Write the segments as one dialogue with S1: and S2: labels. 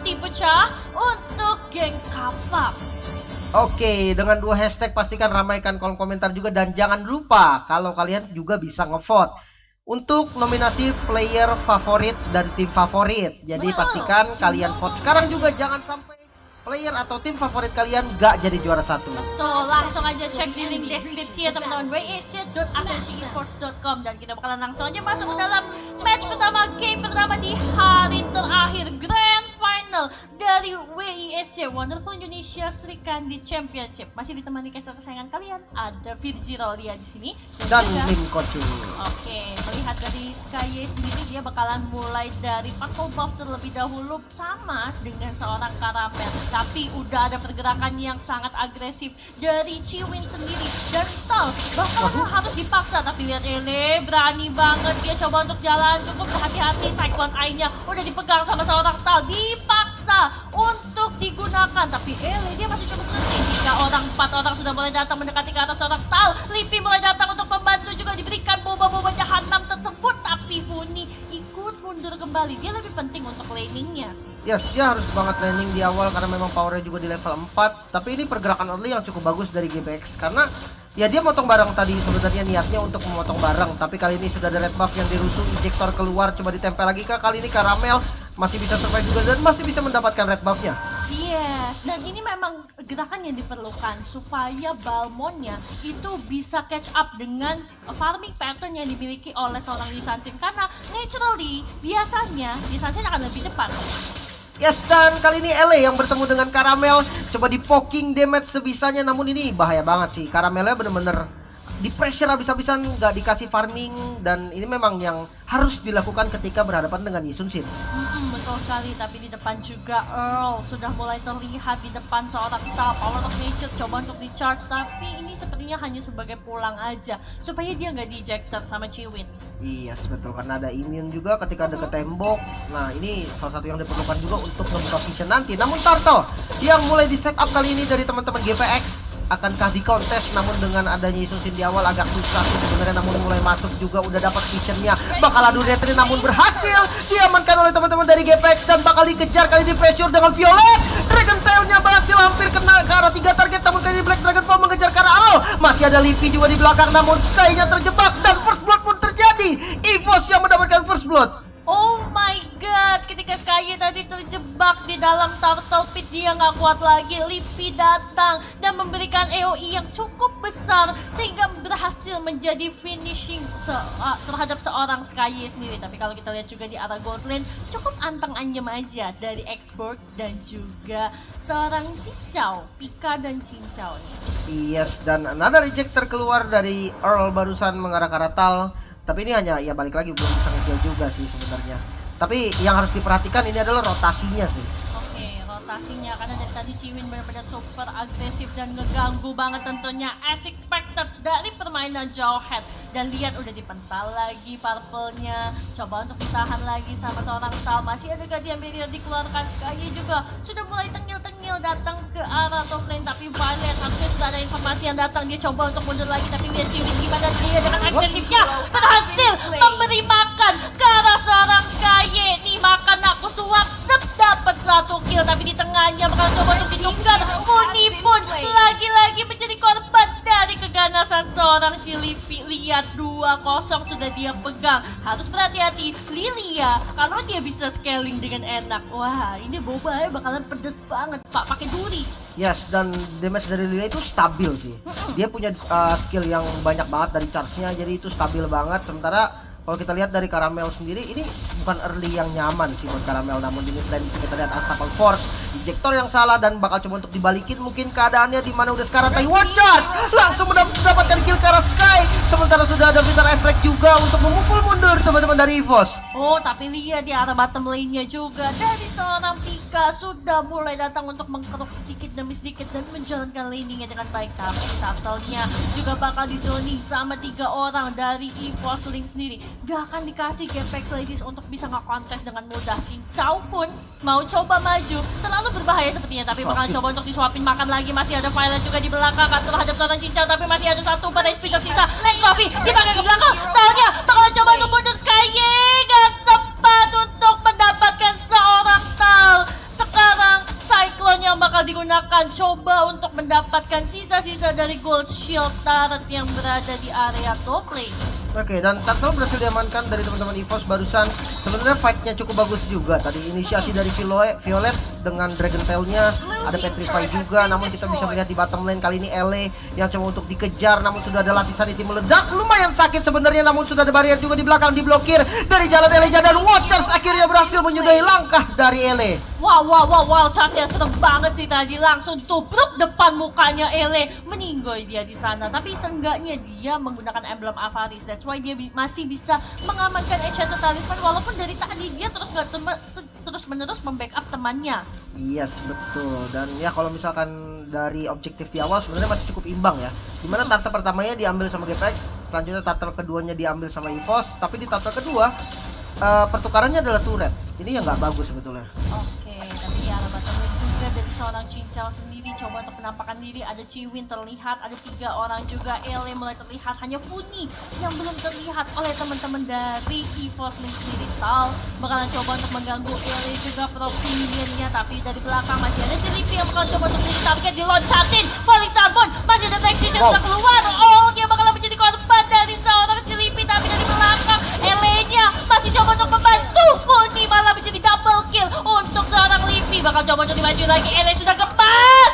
S1: hati pecah untuk geng Kapak.
S2: Oke, dengan 2 hashtag pastikan ramaikan kolom komentar juga. Dan jangan lupa kalau kalian juga bisa ngevote untuk nominasi player favorit dan tim favorit. Jadi pastikan kalian vote sekarang juga, jangan sampai player atau tim favorit kalian gak jadi juara 1.
S1: Betul, langsung aja cek di link deskripsi ya teman-teman, waste.ascentiesports.com. Dan kita bakalan langsung aja masuk ke dalam match pertama, game pertama di hari terakhir Grand Final dari WISC Wonderful Indonesia Sri Kandi Championship. Masih ditemani caster kesayangan kalian, ada Virgi Rolia di sini
S2: dan
S1: juga
S2: Lim Coaching.
S1: Oke, melihat dari Sky sendiri, dia bakalan mulai dari purple buff terlebih dahulu sama dengan seorang Karamel. Tapi udah ada pergerakan yang sangat agresif dari Chiwin sendiri. Dan Tal bahkan harus dipaksa, tapi lihat Ele berani banget dia coba untuk jalan. Cukup hati-hati, Cyclone Eye-nya udah dipegang sama seorang Tal, dipaksa untuk digunakan. Tapi Ele dia masih cukup sering. 4 orang sudah mulai datang mendekati ke atas seorang Tal. Lipi mulai datang untuk membantu, juga diberikan boba-boba jahanam tersebut. Tapi Funi ikut mundur kembali, dia lebih penting untuk laningnya.
S2: Yes, dia harus banget laning di awal karena memang powernya juga di level 4. Tapi ini pergerakan early yang cukup bagus dari GBX karena ya dia motong barang tadi, sebenarnya niatnya untuk memotong barang. Tapi kali ini sudah ada red buff yang dirusuh, ejector keluar, coba ditempel lagi kah. Kali ini Karamel masih bisa survive juga dan masih bisa mendapatkan red buffnya.
S1: Yes, dan ini memang gerakan yang diperlukan supaya Balmonnya itu bisa catch up dengan farming pattern yang dimiliki oleh seorang Yisansin. Karena naturally biasanya Yisansin akan lebih cepat.
S2: Yes, dan kali ini Ele yang bertemu dengan Karamel, coba di poking damage sebisanya, namun ini bahaya banget sih. Karamelnya bener-bener di pressure habis-habisan, gak dikasih farming, dan ini memang yang harus dilakukan ketika berhadapan dengan Yisunsin.
S1: Betul sekali, tapi di depan juga Earl sudah mulai terlihat di depan seorang Tal. Power of Nature coba untuk di charge, tapi ini sepertinya hanya sebagai pulang aja supaya dia nggak di ejector sama Chiwin.
S2: Iya, yes, betul, karena ada immune juga ketika deket tembok. Nah, ini salah satu yang diperlukan juga untuk membuka vision nanti. Namun Tarto yang mulai di set up kali ini dari teman-teman GPX, akankah di kontes? Namun dengan adanya Yisunsin di awal agak susah sih sebenarnya, namun mulai masuk juga, udah dapat visionnya. Bakal adu retri namun berhasil diamankan oleh teman-teman dari GPX dan bakal dikejar kali di pressure dengan Violet. Dragon Tail-nya berhasil hampir kena ke arah 3 target, namun kali ini Black Dragon Fall mengejar ke arah Arrow. Masih ada Livi juga di belakang, namun Sky-nya terjebak dan first blood pun terjadi. EVOS yang mendapatkan first blood.
S1: Oh my god, ketika Sky tadi terjebak di dalam turtle pit, dia nggak kuat lagi. Livi datang dan memberikan AoE yang cukup besar sehingga berhasil menjadi finishing terhadap seorang Sky sendiri. Tapi kalau kita lihat juga di arah gold lane, cukup anteng anjem aja dari Export dan juga seorang Cincau, Pika dan Cincau nih.
S2: Yes, dan another ejector keluar dari Earl barusan mengarah ke arah Tal. Tapi ini hanya ya balik lagi belum bisa ngekill juga sih sebenarnya. Tapi yang harus diperhatikan ini adalah rotasinya sih.
S1: Oke, rotasinya karena dari tadi Chiwin benar-benar super agresif dan ngeganggu banget tentunya as expected dari permainan Jawhead. Dan lihat udah dipental lagi purple-nya, coba untuk ditahan lagi sama seorang Tal. Masih ada Guardian Barrier dikeluarkan, Sky juga sudah mulai tengil-tengil datang ke arah top lane. Tapi Violet harusnya sudah ada informasi yang datang, dia coba untuk mundur lagi. Tapi lihat Chiwin gimana dia dengan agresifnya berhasil memberi makan ke arah seorang Sky. Nih makan aku suap, dapat 1 kill, tapi di tengahnya bakal coba untuk ditukar. Funi pun lagi-lagi menjadi korban dari keganasan seorang Livi. Lihat 2-0 sudah dia pegang. Harus berhati-hati Lilia kalau dia bisa scaling dengan enak. Wah, ini boba bakalan pedes banget Pak, pakai duri.
S2: Yes, dan damage dari Lilia itu stabil sih. Dia punya skill yang banyak banget dari charge-nya, jadi itu stabil banget. Sementara kalau kita lihat dari Karamel sendiri, ini bukan early yang nyaman sih buat Karamel. Namun di mid lane kita lihat Unstoppable Force, ejector yang salah dan bakal coba untuk dibalikin mungkin keadaannya, di mana udah sekarang Taiwan Charge langsung mendapatkan kill ke arah Sky. Sementara sudah ada Bitter Strike juga untuk memukul mundur teman-teman dari EVOS.
S1: Oh, tapi lihat di arah bottom lane-nya juga dari seorang Pika sudah mulai datang untuk mengkeruk sedikit demi sedikit dan menjalankan laning-nya dengan baik. Tapi turtle-nya juga bakal di-zoning sama 3 orang dari EVOS Link sendiri. Gak akan dikasih GPX ladies untuk bisa nge-contest dengan mudah. Cincau pun mau coba maju, terlalu berbahaya sepertinya, tapi bakal coba untuk disuapin makan lagi. Masih ada Violet juga di belakang kan terhadap seorang Cincau, tapi masih ada 1 pada HP tersisa. Let's Coffee dipakai ke belakang, Talnya bakal coba untuk mundur. Sky gak sempat untuk mendapatkan seorang Tal. digunakan. Coba untuk mendapatkan sisa-sisa dari gold shield turret yang berada di area top lane.
S2: Oke, dan Turtle berhasil diamankan dari teman-teman EVOS barusan. Sebenarnya fight-nya cukup bagus juga. Tadi inisiasi dari Violet dengan Dragon Tail-nya, ada Petrify juga. Namun kita bisa melihat di bottom lane kali ini Ele yang coba untuk dikejar, namun sudah ada Lassie Sanity meledak. Lumayan sakit sebenarnya, namun sudah ada barrier juga di belakang, diblokir dari jalan Ele-nya, dan Watchers akhirnya berhasil menyudahi langkah dari Ele.
S1: Wow, chatnya serem banget sih tadi. Langsung tubruk depan mukanya Ele. Meninggoy dia di sana. Tapi seenggaknya dia menggunakan emblem Avaris. That's why dia masih bisa mengamankan Enchanted Talisman. Walaupun dari tadi dia terus-menerus membackup temannya.
S2: Yes, betul. Dan ya kalau misalkan dari objektif di awal sebenarnya masih cukup imbang ya. Dimana turtle pertamanya diambil sama GPX, selanjutnya turtle keduanya diambil sama EVOS. Tapi di turtle kedua pertukarannya adalah turret. Ini yang nggak bagus sebetulnya.
S1: Oke, tapi ya bottom lane juga dari seorang Cincau sendiri coba untuk menampakkan diri. Ada Ciwin terlihat, ada 3 orang juga. Ele mulai terlihat, hanya Funi yang belum terlihat oleh teman-teman dari EVOS Link sendiri. Tal bakalan coba untuk mengganggu Ele juga proxy-nya, tapi dari belakang masih ada Cilipi yang bakal coba untuk menjadi target, diloncatin. Falling Starbone masih ada Dex yang sudah keluar. Oh, dia bakalan menjadi korban dari seorang Cilipi, tapi dari belakang Ele-nya masih coba untuk membantu. Funi malah menjadi double kill untuk seorang Livi. Bakal coba untuk dimaju lagi. Ele sudah gepas.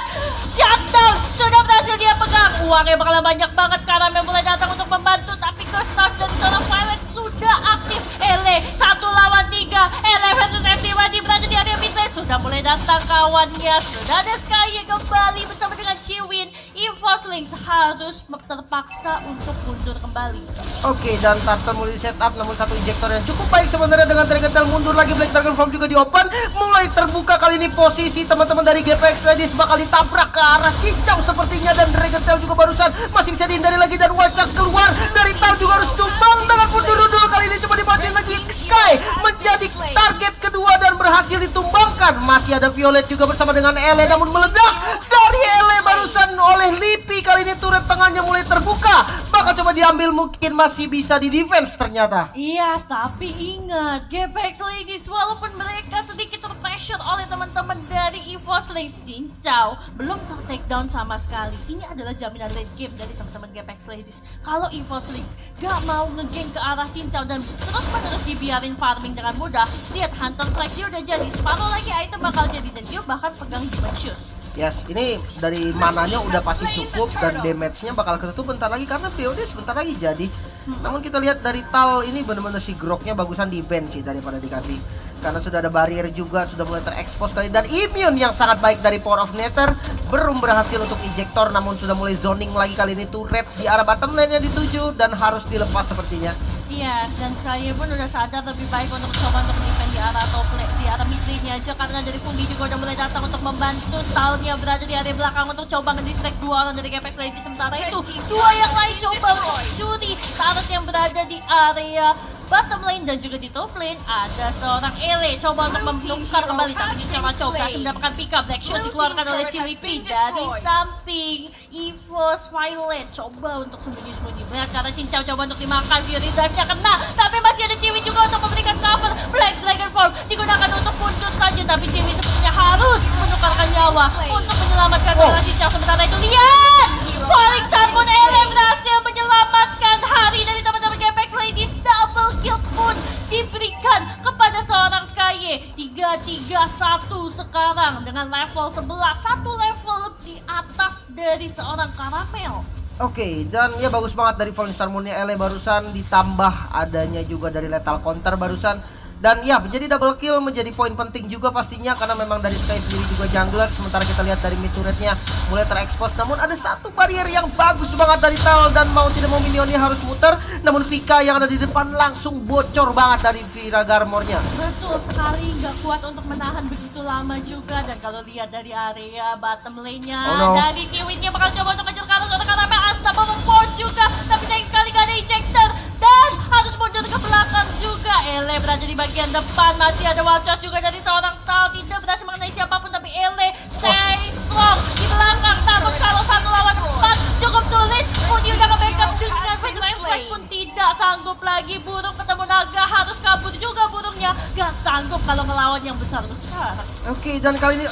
S1: Shutdown sudah berhasil dia pegang. Uangnya bakalan banyak banget karena mulai datang untuk membantu. Tapi Ghost Stars dari seorang Pirate sudah aktif. Ele 1 lawan 3. Ele versus FD1 berada di area mid lane. Sudah mulai datang kawannya. Sudah ada Sky kembali bersama dengan Ciwin. EVOS Lynx harus terpaksa untuk mundur kembali.
S2: Oke, dan Turtle mulai set up, namun satu injektor yang cukup baik sebenarnya dengan Dragon Tail mundur lagi. Black Dragon Form juga di open. Mulai terbuka kali ini posisi teman-teman dari GPX Ladies bakal ditabrak ke arah Cincau sepertinya, dan Dragon Tail juga barusan masih bisa dihindari lagi, dan Watchers keluar dari Tail juga harus tumbang dengan mundur-mundur. Kali ini coba dibantuin lagi. Sky menjadi target kedua dan berhasil ditumbangkan. Masih ada Violet juga bersama dengan Ele, namun meledak dari Ele barusan oleh Lipi. Kali ini turret tengahnya mulai terbuka, bakal coba diambil, mungkin masih bisa di defense ternyata.
S1: Iya, tapi ingat GPX Ladies walaupun mereka sedikit terpressure oleh teman-teman dari EVOS Lynx, Cincau belum ter-takedown sama sekali. Ini adalah jaminan late game dari teman-teman GPX Ladies. Kalau EVOS Lynx gak mau nge-gank ke arah Cincau dan terus-menerus dibiarin farming dengan mudah, lihat Hunter Strike dia udah jadi, separuh lagi item bakal jadi, dan dia bahkan pegang Demon Shoes.
S2: Yes, ini dari mananya udah pasti cukup, dan damage-nya bakal ketutup bentar lagi karena VOD sebentar lagi jadi. Namun kita lihat dari Tal ini bener-bener si Groknya bagusan di ban sih daripada dikasih. Karena sudah ada barrier juga, sudah mulai terekspos kali, dan immune yang sangat baik dari Power of Nether belum berhasil untuk ejector, namun sudah mulai zoning lagi kali ini turret di arah bottom lane yang dituju dan harus dilepas sepertinya.
S1: Yes, dan saya pun udah sadar lebih baik untuk coba untuk defend di arah top lane, di arah mid lane-nya aja, karena dari Fundi juga udah mulai datang untuk membantu. Talnya berada di area belakang untuk coba ngedistract 2 orang dari GPX Lady. Sementara itu 2 yang lain coba untuk curi turret yang berada di area bottom lane, dan juga di top lane ada seorang Ele coba untuk menukar kembali, tapi dicoba berhasil mendapatkan pick up. Black Shot dikeluarkan oleh Cilipi dari samping. EVOS Violet coba untuk sembunyi-sembunyi, karena Cincau coba untuk dimakan. Fury Dive-nya kena, tapi masih ada Ciwi juga untuk memberikan cover. Black Dragon Form digunakan untuk mundur saja, tapi Ciwi sepertinya harus menukarkan nyawa untuk menyelamatkan Cincau. Sementara itu lihat Falling Starbone, Ele berhasil menyelamatkan hari dari teman-teman GPX Ladies. Double kill pun diberikan kepada seorang Sky. 3-3-1 sekarang dengan level 11, 1 level di atas dari seorang Karamel.
S2: Oke, dan ya bagus banget dari Falling Starbone-nya Ele barusan, ditambah adanya juga dari lethal counter barusan. Dan ya menjadi double kill, menjadi poin penting juga pastinya, karena memang dari Sky sendiri juga jungler. Sementara kita lihat dari mid turretnya mulai terekspos, namun ada satu barrier yang bagus banget dari Tal, dan mau tidak mau minionnya harus muter. Namun Vika yang ada di depan langsung bocor banget dari Vira Garmornya.
S1: Betul sekali, nggak kuat untuk menahan begitu lama juga. Dan kalau lihat dari area bottom lane-nya, dari Ciwinnya bakal coba untuk ngejar karena Asta mau memforce juga, tapi sayang sekali gak ada ejector dan harus mundur ke belakang juga. Ele berada di bagian depan, masih ada Watchers juga dari seorang Tal, tidak berhasil mengenai siapapun, tapi Ele stay strong di belakang. Namun kalau 1 lawan 4 cukup sulit. Puni udah nge-backup dengan Federal Strike pun tidak sanggup lagi. Burung ketemu naga, harus kabur juga burungnya. Gak sanggup kalau ngelawan yang besar-besar.
S2: Oke, dan kali ini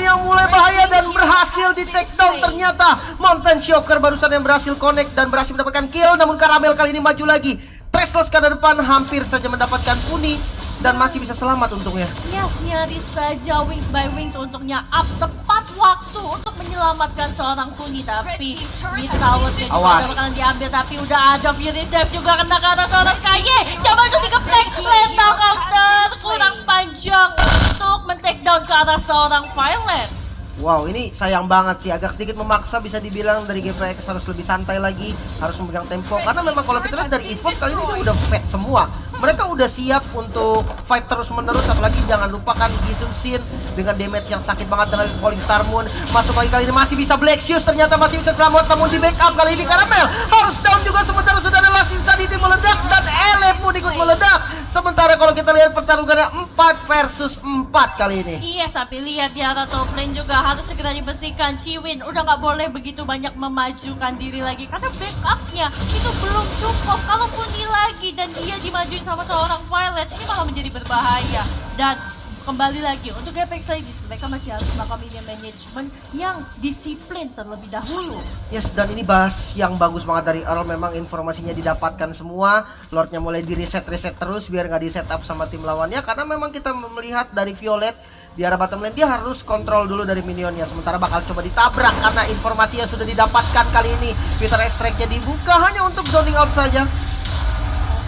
S2: yang mulai bahaya dan berhasil di take down ternyata Mountain Shocker barusan yang berhasil connect dan berhasil mendapatkan kill. Namun Karamel kali ini maju lagi. Tresles ke depan hampir saja mendapatkan puni dan masih bisa selamat untungnya.
S1: Yes, nyaris saja Wings by Wings untungnya up tepat waktu untuk menyelamatkan seorang Puni. Tapi mid tower-nya juga udah bakalan diambil, tapi udah ada Fury Dive juga kena ke arah seorang Kaye. Coba untuk dikeplek, lethal counter kurang panjang untuk men-take down ke arah seorang Violet.
S2: Wow, ini sayang banget sih, agak sedikit memaksa bisa dibilang dari GPX harus lebih santai lagi, harus memegang tempo. Karena memang kalau kita lihat dari EVOS kali ini dia udah fat semua. Mereka udah siap untuk fight terus menerus, apalagi jangan lupakan Gisusin dengan damage yang sakit banget dengan Falling Star Moon. Masuk lagi kali ini masih bisa Black Shoes, ternyata masih bisa selamat, namun di backup kali ini Karamel harus down juga sementara sudah ada Last Insanity meledak dan Ele pun ikut meledak. Sementara kalau kita lihat pertarungannya 4 versus 4 kali ini.
S1: Iya, tapi lihat di arah top lane juga harus segera dibersihkan. Ciwin udah nggak boleh begitu banyak memajukan diri lagi karena backupnya itu belum cukup. Kalau Puni lagi dan dia dimajuin sama seorang Violet, ini malah menjadi berbahaya. Dan kembali lagi untuk Apex Legends, mereka masih harus melakukan minion management yang disiplin terlebih dahulu.
S2: Yes, dan ini bahas yang bagus banget dari Earl. Memang informasinya didapatkan semua. Lordnya mulai di reset terus biar nggak di setup sama tim lawannya. Karena memang kita melihat dari Violet di arah bottom lane, dia harus kontrol dulu dari minionnya. Sementara bakal coba ditabrak karena informasi yang sudah didapatkan kali ini. Peter Extract-nya dibuka hanya untuk zoning out saja.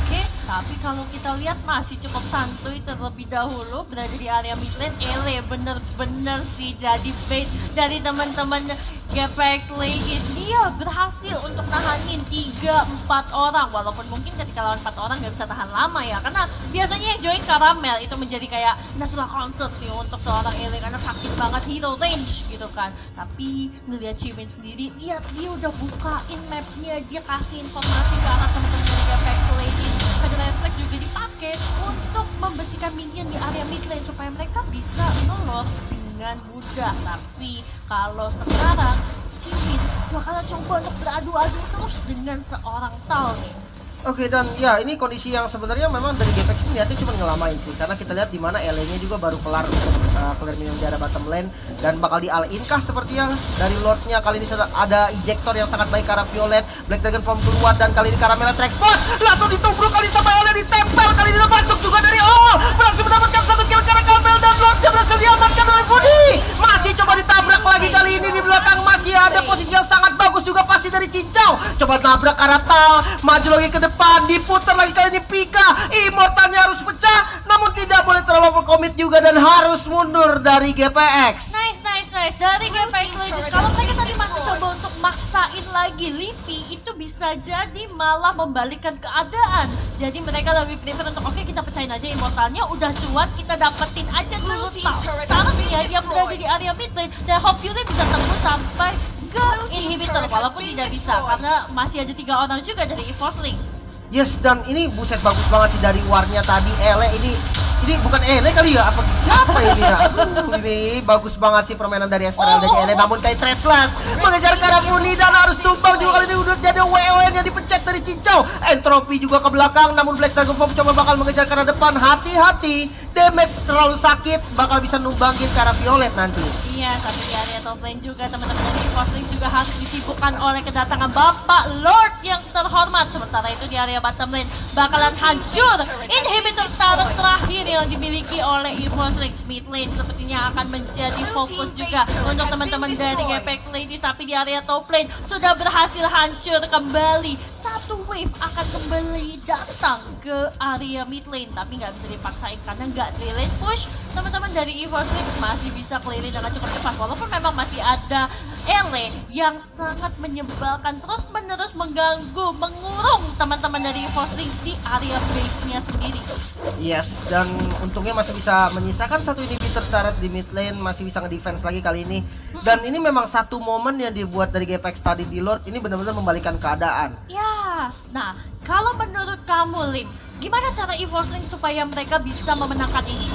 S1: Oke, tapi kalau kita lihat masih cukup santuy terlebih dahulu berada di area mid lane. Ele bener-bener sih jadi bait dari teman-teman GPX Legends. Dia berhasil untuk nahanin 3-4 orang, walaupun mungkin ketika lawan 4 orang nggak bisa tahan lama ya, karena biasanya yang join Karamel itu menjadi kayak natural counter sih untuk seorang Ele karena sakit banget hero range gitu kan. Tapi ngeliat Cimin sendiri, lihat dia udah bukain mapnya, dia kasih informasi ke arah teman-teman dari GPX Legends. Ada refleks juga dipakai untuk membersihkan minion di area mid lane supaya mereka bisa nolor dengan mudah. Tapi kalau sekarang Cimin bakalan coba untuk beradu-adu terus dengan seorang Tal nih.
S2: Oke, dan ya ini kondisi yang sebenarnya memang dari GPX ini niatnya cuma ngelamain sih, karena kita lihat di mana LA-nya juga baru kelar untuk clear minion di arah bottom lane dan bakal di all-in kah seperti yang dari Lordnya. Kali ini sudah ada ejector yang sangat baik ke arah Violet, Black Dragon Form keluar dan kali ini Karamel transport langsung ditubruk kali sama LA, ditempel kali ini masuk juga dari berhasil mendapatkan satu kill karena Karamel dan Lordnya berhasil diamankan oleh Budi. Masih coba ditabrak lagi kali ini, di belakang masih ada posisi yang sangat bagus juga pasti dari Cincau. Coba nabrak ke arah Tal, maju lagi ke depan, diputar lagi kali ini Pika. Immortalnya harus pecah, namun tidak boleh terlalu komit juga dan harus mundur dari GPX.
S1: Nice dari GPX Legends. Kalau mereka tadi masih coba untuk maksain lagi Lipi, itu bisa jadi malah membalikkan keadaan. Jadi mereka lebih prefer untuk oke, kita pecahin aja immortalnya, udah cuan, kita dapetin aja dulu Tal. Seharusnya dia berada di area mid lane dan Hope Fury bisa tembus sampai ke inhibitor, walaupun tidak bisa karena masih ada 3 orang juga dari EVOS Links.
S2: Yes, dan ini buset bagus banget sih dari warnya tadi. Ele ini bukan Ele kali ya, apa siapa ini ya? Ini bagus banget sih permainan dari Esmeralda Ele, namun kayak Treslas mengejar ke arah Puni dan harus tumbang juga kali ini. Udah jadi WON yang dipencet dari Cincau. Entropy juga ke belakang, namun Black Dragon Bomb coba bakal mengejar ke arah depan. Hati-hati, damage terlalu sakit bakal bisa numbangin ke arah Violet nanti.
S1: Iya, tapi di area top lane juga teman-teman dari EVOS Links juga harus disibukkan oleh kedatangan Bapak Lord yang terhormat. Sementara itu di area bottom lane bakalan hancur inhibitor turret terakhir yang dimiliki oleh EVOS Links. Mid lane sepertinya akan menjadi fokus juga untuk teman-teman dari GPX Ladies, tapi di area top lane sudah berhasil hancur kembali. Satu wave akan kembali datang ke area mid lane, tapi nggak bisa dipaksain karena nggak di lane push. Teman-teman dari EVOS Links masih bisa clearin dengan cukup cepat, walaupun memang masih ada Ele yang sangat menyebalkan, terus-menerus mengganggu, mengurung teman-teman dari EVOS Links di area base-nya sendiri.
S2: Yes, dan untungnya masih bisa menyisakan satu inhibitor turret di mid lane, masih bisa nge-defense lagi kali ini. Dan ini memang satu momen yang dibuat dari GPX tadi di Lord, ini benar-benar membalikan keadaan.
S1: Yes, nah kalau menurut kamu Lim, gimana cara EVOS Links supaya mereka bisa memenangkan ini?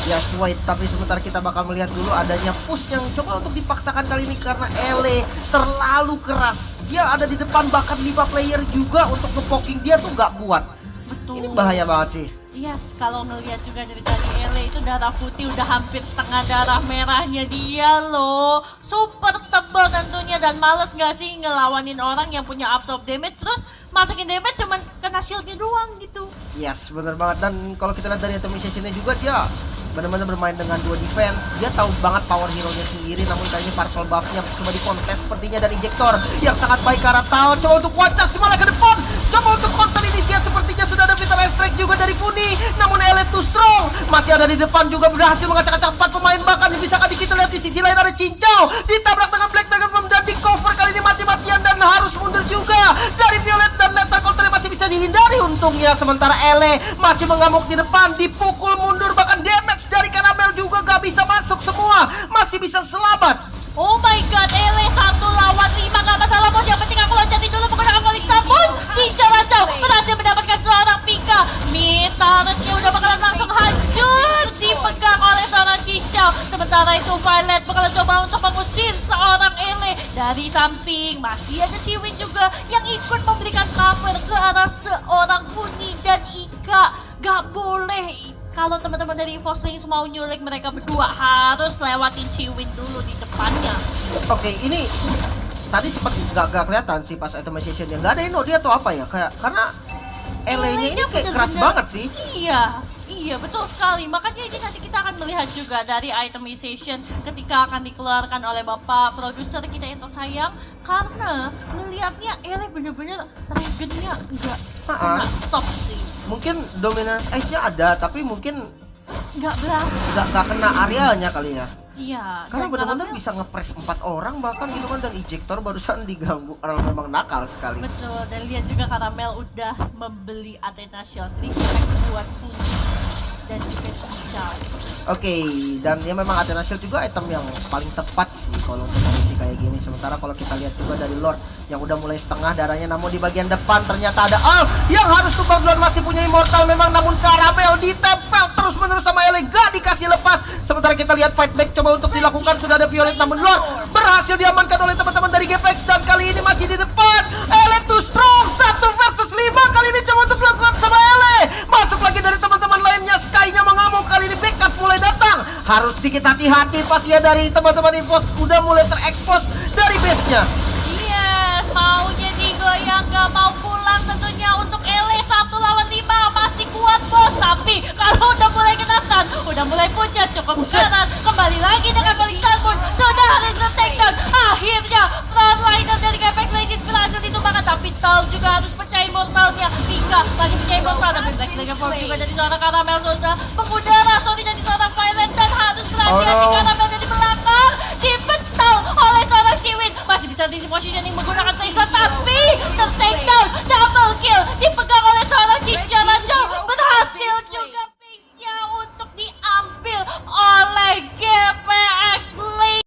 S2: Yes, wait, tapi sebentar kita bakal melihat dulu adanya push yang coba untuk dipaksakan kali ini karena Ele terlalu keras. Dia ada di depan, bahkan 5 player juga untuk nge-poking dia tuh nggak kuat.
S1: Betul.
S2: Ini bahaya banget sih.
S1: Yes, kalau ngelihat juga dari tadi Ele itu darah putih udah hampir setengah darah merahnya dia loh. Super tebal tentunya dan males gak sih ngelawanin orang yang punya absorb damage terus masukin damage cuman kena shieldnya doang gitu.
S2: Yes, bener banget. Dan kalau kita lihat dari atomizationnya juga dia benar-benar bermain dengan dua defense. Dia tahu banget power hero-nya sendiri, namun kayaknya purple buff-nya coba dikontes sepertinya dari Injektor yang sangat baik ke arah Talon. Coba untuk wacas malah ke depan. Coba untuk counter inisiat sepertinya sudah ada Vital Strike juga dari Funi. Namun Ele too strong. Masih ada di depan juga berhasil mengacak-acak 4 pemain. Bahkan bisa kita lihat di sisi lain ada Cincau. Ditabrak dengan Black Dragon Bomb dan di cover kali ini mati-matian dan harus mundur juga. Dari Violet dan Lethal counter masih bisa dihindari untungnya. Sementara Ele masih mengamuk di depan. Dipukul mundur bahkan damage dari Karamel juga gak bisa masuk semua. Masih bisa selamat.
S1: Oh my god, Ele 1 lawan 5 gak masalah bos. Yang penting aku loncatin dulu menggunakan Falling Star pun. Cincau langsung berhasil mendapatkan seorang Pika. Turretnya udah bakalan langsung hancur dipegang oleh seorang Cincau. Sementara itu Violet bakalan coba untuk mengusir seorang Ele dari samping. Masih ada Ciwin juga yang ikut memberikan cover ke arah seorang Funi dan Ika. Gak boleh. Kalau teman-teman dari Fosling mau nyulik mereka berdua harus lewatin Ciwin dulu di depannya.
S2: Oke, ini tadi sempat gak kelihatan sih pas itemization-nya. Gak ada Eno dia atau apa ya? Kayak karena Ele-nya ini kayak keras banget sih.
S1: Iya betul sekali. Makanya ini nanti kita akan melihat juga dari itemization ketika akan dikeluarkan oleh bapak produser kita yang tersayang. Karena melihatnya Ele bener-bener regennya enggak stop sih.
S2: Mungkin dominance ice-nya ada, tapi mungkin
S1: nggak berhasil.
S2: Nggak kena areanya kali ya.
S1: Iya.
S2: Karena
S1: dan
S2: benar-benar
S1: Karamel-
S2: bisa ngepres 4 orang bahkan gitu kan, dan Injektor barusan diganggu karena memang nakal sekali.
S1: Betul, dan lihat juga Karamel udah membeli Athena Shield buat Funi dan juga Cincau.
S2: Oke, dan ya memang Athena Shield juga item yang paling tepat sih kalau untuk kondisi kayak gini. Sementara kalau kita lihat juga dari Lord yang udah mulai setengah darahnya, namun di bagian depan ternyata ada Al yang harus tumbang duluan, masih punya Immortal memang, namun Karamel ditempel terus-menerus sama Ele, gak dikasih lepas. Sementara kita lihat fight back coba untuk dilakukan, sudah ada Violet, namun Lord berhasil diamankan oleh teman-teman dari GPX dan kali ini masih di depan. Ele too strong, 1 versus 5 kali ini coba untuk dilakukan sama Ele. Masuk lagi dari teman-teman lainnya, Sky-nya mengamuk, kali ini backup mulai datang. Harus sedikit hati-hati pas ya dari teman-teman Infos udah mulai terekspos dari base-nya.
S1: Yes, maunya digoyang, gak mau pulang tentunya untuk Ele 1 lawan 5 masih kuat bos. Tapi kalau udah mulai kena stun, udah mulai pucat cukup berat. Kembali lagi dengan balik pun sudah harus takedown. Akhirnya frontliner dari Capex Legends berhasil ditumbangkan, tapi Tal juga harus percaya immortalnya. Pika masih percaya immortal, tapi Black Dragon Force juga dari seorang Karamel sudah mengudara. Sorry dari seorang Violet dan harus berhati-hati. Karamel dari belakang dipental oleh seorang Ciwin. Masih bisa di positioning menggunakan Tracer, tapi tertake